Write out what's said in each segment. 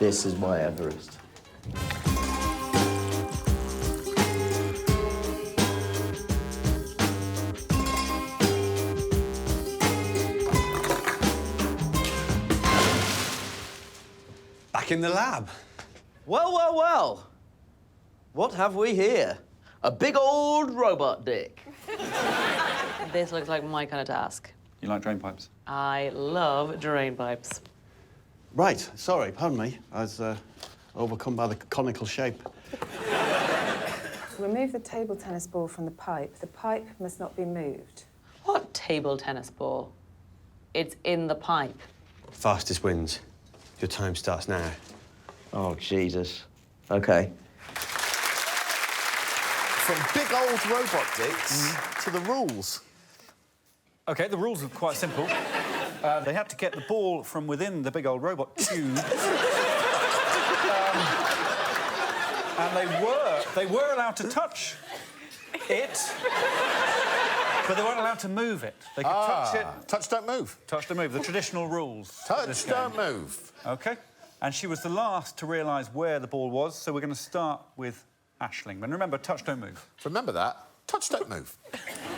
This is my Everest. Back in the lab. Well, well, well. What have we here? A big old robot dick. This looks like my kind of task. You like drain pipes? I love drain pipes. Right, sorry, pardon me. I was overcome by the conical shape. Remove the table tennis ball from the pipe. The pipe must not be moved. What table tennis ball? It's in the pipe. Fastest wins. Your time starts now. Oh, Jesus. OK. From big old robot dicks to the rules. OK, the rules are quite simple. They had to get the ball from within the big old robot tube. And they were allowed to touch it, but they weren't allowed to move it. They could touch it. Touch, don't move. Touch, don't move. The traditional rules. Touch, don't move. OK. And she was the last to realise where the ball was, so we're going to start with Ashling. And remember, touch, don't move. Remember that. Touch, don't move.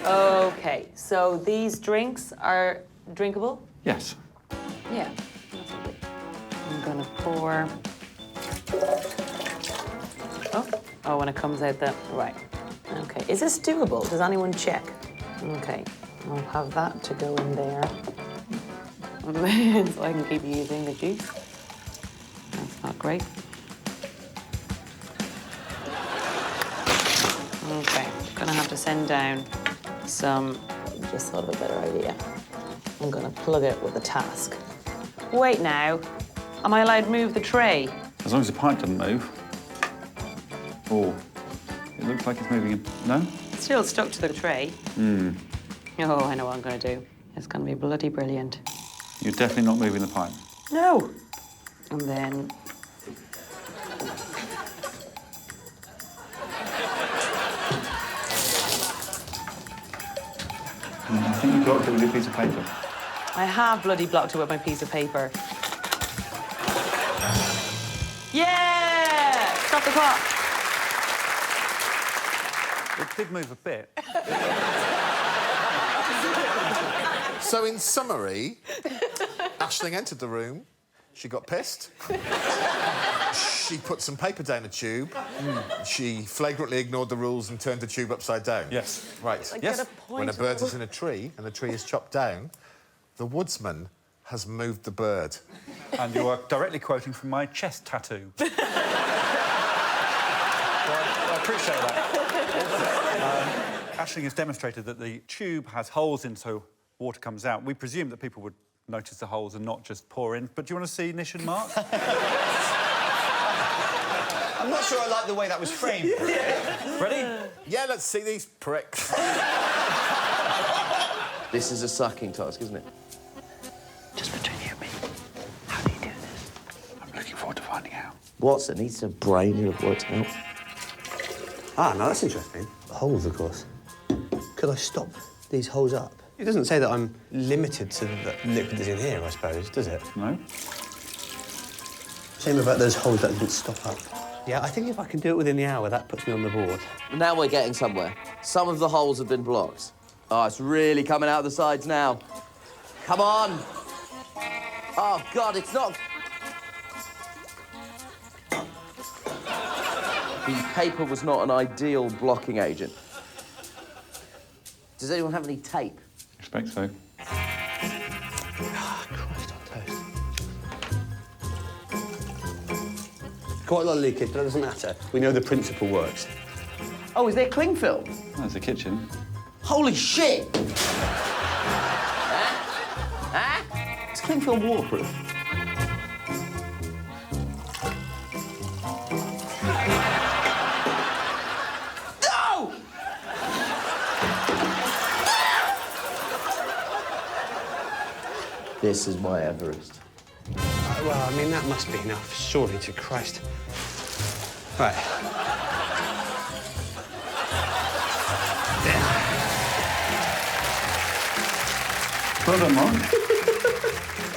OK, so these drinks are drinkable? Yes. Yeah. Absolutely. I'm gonna pour... Oh, when it comes out the... Right. OK. Is this doable? Does anyone check? OK. I'll have that to go in there. So I can keep using the juice. That's not great. OK. Gonna have to send down some... Just thought of a better idea. I'm gonna plug it with a task. Wait now. Am I allowed to move the tray? As long as the pipe doesn't move. Oh, it looks like it's moving. No? It's still stuck to the tray. Hmm. Oh, I know what I'm gonna do. It's gonna be bloody brilliant. You're definitely not moving the pipe. No. And then... I think you blocked it with a piece of paper. I have bloody blocked it with my piece of paper. Yeah! Stop the clock. It did move a bit. So, in summary, Ashling entered the room. She got pissed. She put some paper down a tube. She flagrantly ignored the rules and turned the tube upside down. Yes. Right. I Yes. get a point. When a bird is in a tree and the tree is chopped down, the woodsman has moved the bird. And you are directly quoting from my chest tattoo. Well, I appreciate that. Ashling has demonstrated that the tube has holes in so water comes out. We presume that people would notice the holes and not just pour in. But do you want to see Nish and Mark? I'm not sure I like the way that was framed. Ready? Yeah, let's see these pricks. This is a sucking task, isn't it? Just between you and me, how do you do this? I'm looking forward to finding out. Watson needs a brain who have worked out. Ah, no, that's interesting. Holes, of course. Could I stop these holes up? It doesn't say that I'm limited to the liquid that's in here, I suppose, does it? No. Shame about those holes that didn't stop up. Yeah, I think if I can do it within the hour, that puts me on the board. Now we're getting somewhere. Some of the holes have been blocked. Oh, it's really coming out the sides now. Come on. Oh, God, it's not... The paper was not an ideal blocking agent. Does anyone have any tape? I expect so. Ah, Christ on toast. Quite a lot of leakage, but that doesn't matter. We know the principle works. Oh, is there cling film? There's the kitchen. Holy shit! Huh? Is cling film waterproof? No! This is my Everest. Well, I mean, that must be enough, surely, to Christ. Right. Well done, Mark.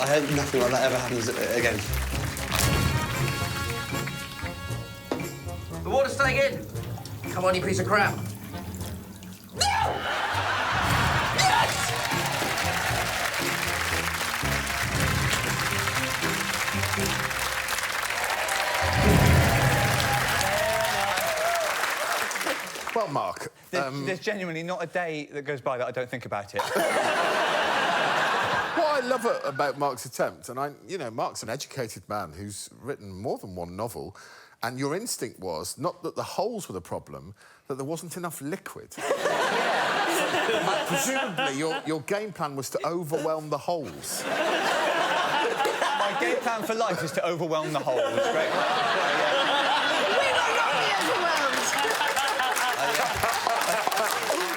I hope nothing like that ever happens again. Water staying in. Come on, you piece of crap. Well, Mark, There's genuinely not a day that goes by that I don't think about it. what I love about Mark's attempt, and you know, Mark's an educated man who's written more than one novel, and your instinct was not that the holes were the problem, that there wasn't enough liquid. Presumably, your game plan was to overwhelm the holes. My game plan for life is to overwhelm the holes. Great.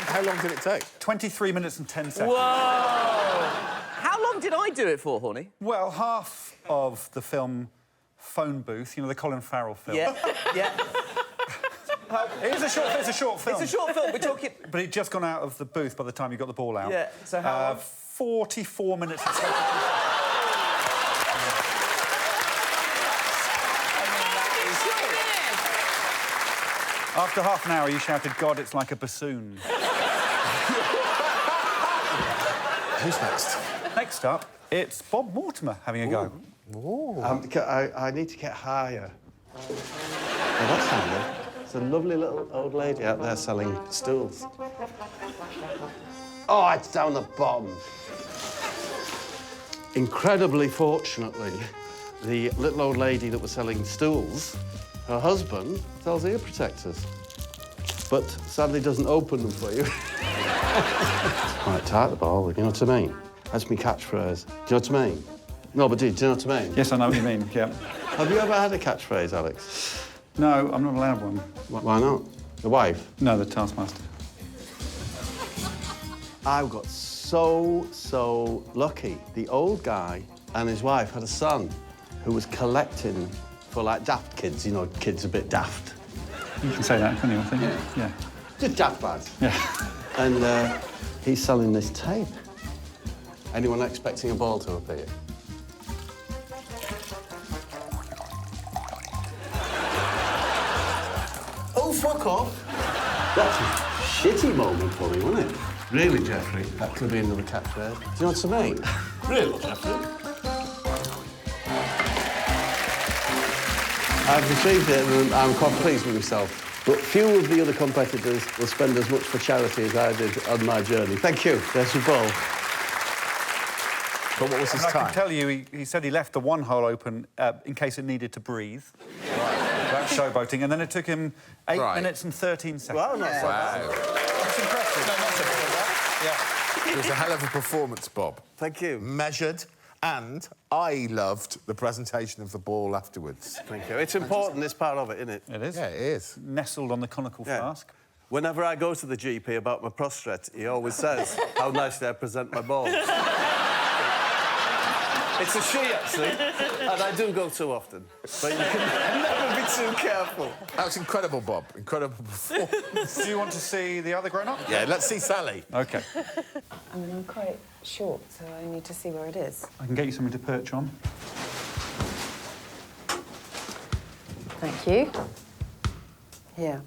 How long did it take? 23 minutes and 10 seconds. Whoa! How long did I do it for, Horny? Well, half of the film Phone Booth, you know, the Colin Farrell film. Yeah, yeah. It's a short film. It's a short film, we're talking... But he'd just gone out of the booth by the time you got the ball out. Yeah, so how long? 44 minutes and 22 After half an hour, you shouted, "God, it's like a bassoon." Who's next? Next up, it's Bob Mortimer having a go. I need to get higher. Oh, that's handy. There's a lovely little old lady out there selling stools. Oh, it's down the bottom. Incredibly, fortunately, the little old lady that was selling stools, her husband sells ear protectors, but sadly doesn't open them for you. Quite tight, the ball, you know what I mean? That's my catchphrase. Do you know what I mean? No, but do you know what I mean? Yes, I know what you mean, yeah. Have you ever had a catchphrase, Alex? No, I'm not allowed one. Why not? The wife? No, the Taskmaster. I got so lucky. The old guy and his wife had a son who was collecting for, like, daft kids. You know, kids a bit daft. You can say that, can't you, I think? Yeah. Just daft lads. Yeah. And he's selling this tape. Anyone expecting a ball to appear? Oh, fuck off. That's a shitty moment for me, wasn't it? Really, Jeffrey? That could be another catchphrase. Do you know what I mean? Really, Jeffrey? I've received it and I'm quite pleased with myself. But few of the other competitors will spend as much for charity as I did on my journey. Thank you. There's your ball. But what was his I time? can tell you, he said he left the one hole open in case it needed to breathe. That's showboating. And then it took him 8 minutes and 13 seconds. Well, not so bad. That's impressive. No, not so bad. Yeah. It was a hell of a performance, Bob. Thank you. Measured, and I loved the presentation of the ball afterwards. Thank you. It's important, this part of it, isn't it? It is. Yeah, it is. Nestled on the conical flask. Whenever I go to the GP about my prostate, he always says how nicely I present my ball. It's a she, actually, and I do go too often. But you can never be too careful. That was incredible, Bob. Incredible performance. Do you want to see the other grown-up? Yeah, let's see Sally. OK. I mean, I'm quite short, so I need to see where it is. I can get you something to perch on. Thank you. Here.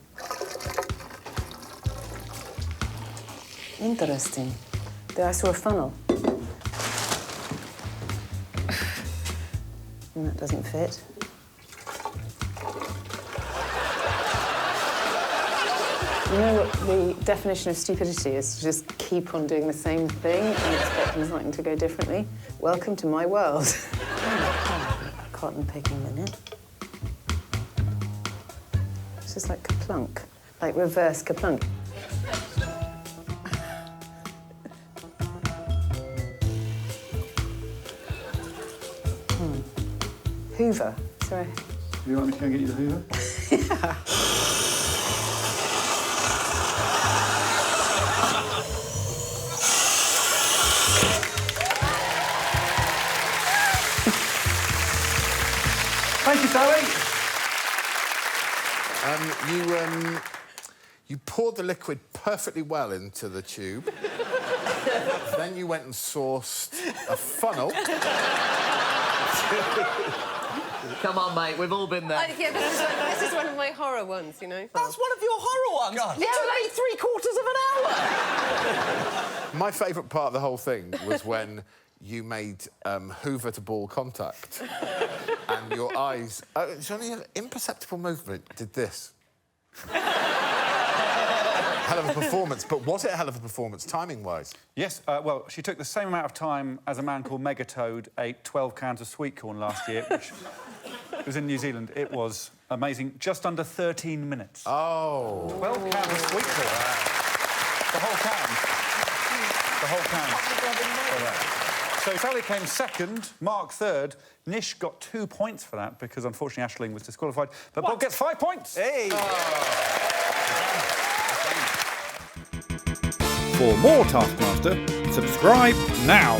Interesting. I saw a funnel. And that doesn't fit. You know what the definition of stupidity is? To just keep on doing the same thing and expecting something to go differently. Welcome to my world. Cotton picking minute. It's just like Kaplunk, like reverse Kaplunk. Hoover, sorry. Do you want me to go and get you the Hoover? Yeah. Thank you, Sally. You poured the liquid perfectly well into the tube. Then you went and sourced a funnel. Come on, mate, we've all been there. Yeah, this is one of my horror ones, you know. That's one of your horror ones? God. It took me 3/4 of an hour! My favourite part of the whole thing was when you made Hoover to ball contact and your eyes... it's only an imperceptible movement. Did this. Hell of a performance, but was it a hell of a performance, timing-wise? Yes, well, she took the same amount of time as a man called Megatoad ate 12 cans of sweet corn last year, which was in New Zealand. It was amazing. Just under 13 minutes. Oh. 12 cans of sweet corn. The whole can. So Sally came second, Mark third. Nish got 2 points for that because, unfortunately, Ashling was disqualified. But Bob gets 5 points. Hey! For more Taskmaster, subscribe now.